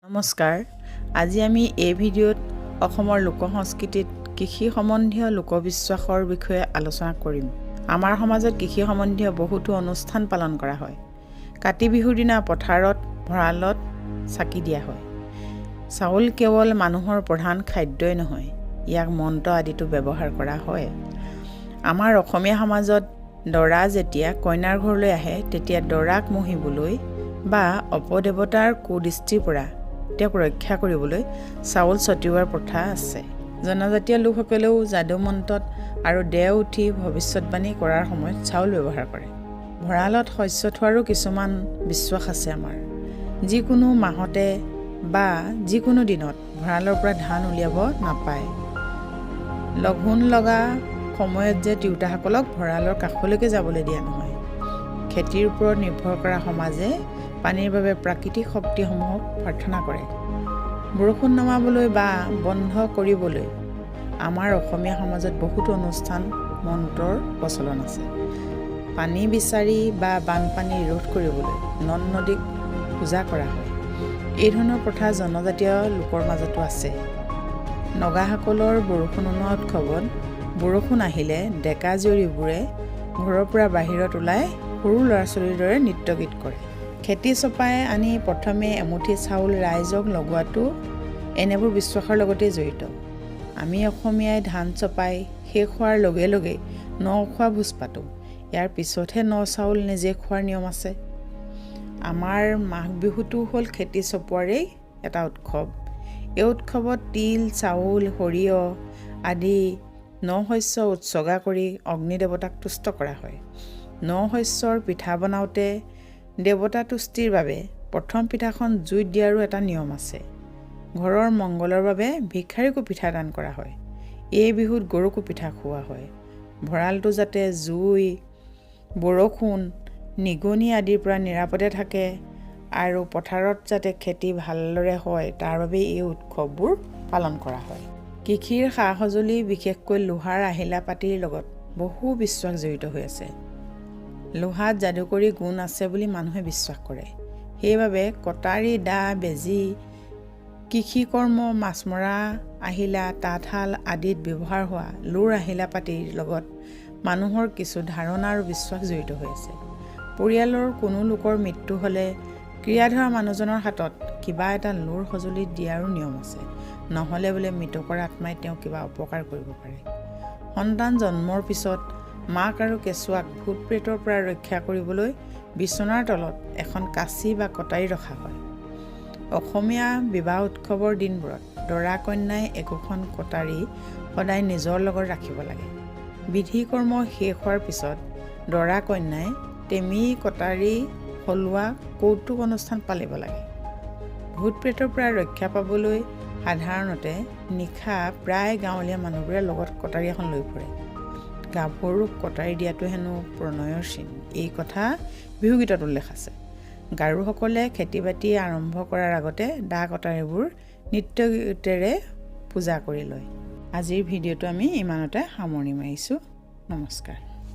নমস্কাৰ। আজি আমি এই ভিডিঅ'ত অসমৰ লোকসংস্কৃতিত কৃষি সম্বন্ধীয় লোকবিশ্বাসৰ বিষয়ে আলোচনা কৰিম। আমাৰ সমাজত কৃষি সম্বন্ধীয় বহুতো অনুষ্ঠান পালন কৰা হয়। কাতি বিহুৰ দিনা পথাৰত ভঁৰালত চাকি দিয়া হয়। চাউল কেৱল মানুহৰ প্ৰধান খাদ্যই নহয়, ইয়াক মন্ত্ৰ আদিতো ব্যৱহাৰ কৰা হয়। আমাৰ অসমীয়া সমাজত দৰা যেতিয়া কইনাৰ ঘৰলৈ আহে, তেতিয়া দৰাক মহিবলৈ বা অপদেৱতাৰ কুদৃষ্টিৰ পৰা তেওঁক ৰক্ষা কৰিবলৈ চাউল ছটিওৱাৰ প্ৰথা আছে। জনজাতীয় লোকসকলেও যাদু মন্ত্ৰত আৰু দেও উঠি ভৱিষ্যতবাণী কৰাৰ সময়ত চাউল ব্যৱহাৰ কৰে। ভঁৰালত শস্য থোৱাৰো কিছুমান বিশ্বাস আছে আমাৰ। যিকোনো মাহতে বা যিকোনো দিনত ভঁৰালৰ পৰা ধান উলিয়াব নাপায়। লঘোণ লগা সময়ত যে তিৰোতাসকলক ভঁৰালৰ কাষলৈকে যাবলৈ দিয়া নহয়। খেতিৰ ওপৰত নিৰ্ভৰ কৰা সমাজে পানীৰ বাবে প্ৰাকৃতিক শক্তিসমূহক প্ৰাৰ্থনা কৰে। বৰষুণ নমাবলৈ বা বন্ধ কৰিবলৈ আমাৰ অসমীয়া সমাজত বহুতো অনুষ্ঠান মন্ত্ৰৰ প্ৰচলন আছে। পানী বিচাৰি বা বানপানী ৰোধ কৰিবলৈ নদ নদীক পূজা কৰা হয়। এই ধৰণৰ প্ৰথা জনজাতীয় লোকৰ মাজতো আছে। নগাসকলৰ বৰষুণ নোহোৱা উৎসৱত বৰষুণ আহিলে ডেকা জীয়ৰীবোৰে ঘৰৰ পৰা বাহিৰত ওলাই সৰু ল'ৰা ছোৱালীৰ দৰে নৃত্য গীত কৰে। খেতি চপাই আনি প্ৰথমে এমুঠি চাউল ৰাইজক লগোৱাটো এনেবোৰ বিশ্বাসৰ লগতে জড়িত। আমি অসমীয়াই ধান চপাই শেষ হোৱাৰ লগে লগে ন খোৱা ভোজ পাতোঁ। ইয়াৰ পিছতহে ন চাউল নিজে খোৱাৰ নিয়ম আছে। আমাৰ মাঘ বিহুটো হ'ল খেতি চপোৱাৰেই এটা উৎসৱ। এই উৎসৱত তিল, চাউল, সৰিয়হ আদি ন শস্য উৎসৰ্গা কৰি অগ্নি দেৱতাক তুষ্ট কৰা হয়। ন শস্যৰ পিঠা বনাওঁতে দেৱতা তুষ্টিৰ বাবে প্ৰথম পিঠাখন জুইত দিয়াৰো এটা নিয়ম আছে। ঘৰৰ মংগলৰ বাবে ভিক্ষাৰীকো পিঠা দান কৰা হয়। এই বিহুত গৰুকো পিঠা খুওৱা হয়। ভঁৰালটো যাতে জুই, বৰষুণ, নিগনি আদিৰ পৰা নিৰাপদে থাকে আৰু পথাৰত যাতে খেতি ভালদৰে হয়, তাৰ বাবে এই উৎসৱবোৰ পালন কৰা হয়। কৃষিৰ সা সঁজুলি বিশেষকৈ লোহাৰ আহিলা পাতিৰ লগত বহু বিশ্বাস জড়িত হৈ আছে। লোহাত যাদুকৰী গুণ আছে বুলি মানুহে বিশ্বাস কৰে। সেইবাবে কটাৰী, দা, বেজী, কৃষি কৰ্ম, মাছ মৰা আহিলা, তাঁতশাল আদিত ব্যৱহাৰ হোৱা লোৰ আহিলা পাতিৰ লগত মানুহৰ কিছু ধাৰণা আৰু বিশ্বাস জড়িত হৈ আছে। পৰিয়ালৰ কোনো লোকৰ মৃত্যু হ'লে ক্ৰিয়াধৰা মানুহজনৰ হাতত কিবা এটা লোৰ সঁজুলি দিয়াৰো নিয়ম আছে। নহ'লে বোলে মৃতকৰ আত্মাই তেওঁক কিবা অপকাৰ কৰিব পাৰে। সন্তান জন্মৰ পিছত মাক আৰু কেঁচুৱাক ভূত প্ৰেতৰ পৰা ৰক্ষা কৰিবলৈ বিচনাৰ তলত এখন কাঁচি বা কটাৰী ৰখা হয়। অসমীয়া বিবাহ উৎসৱৰ দিনবোৰত দৰা কন্যাই একোখন কটাৰী সদায় নিজৰ লগত ৰাখিব লাগে। বিধি কৰ্ম শেষ হোৱাৰ পিছত দৰা কন্যাই টেমি, কটাৰী সলোৱা কৌতুক অনুষ্ঠান পালিব লাগে। ভূত প্ৰেতৰ পৰা ৰক্ষা পাবলৈ সাধাৰণতে নিশা প্ৰায় গাঁৱলীয়া মানুহবোৰে লগত কটাৰী এখন লৈ ফুৰে। গাভৰুক কটাৰী দিয়াটো হেনো প্ৰণয়ৰ চিন, এই কথা বিহুগীতত উল্লেখ আছে। গাৰোসকলে খেতি বাতি আৰম্ভ কৰাৰ আগতে দা কটাৰীবোৰ নৃত্য গীতেৰে পূজা কৰি লয়। আজিৰ ভিডিঅ'টো আমি ইমানতে সামৰণি মাৰিছোঁ। নমস্কাৰ।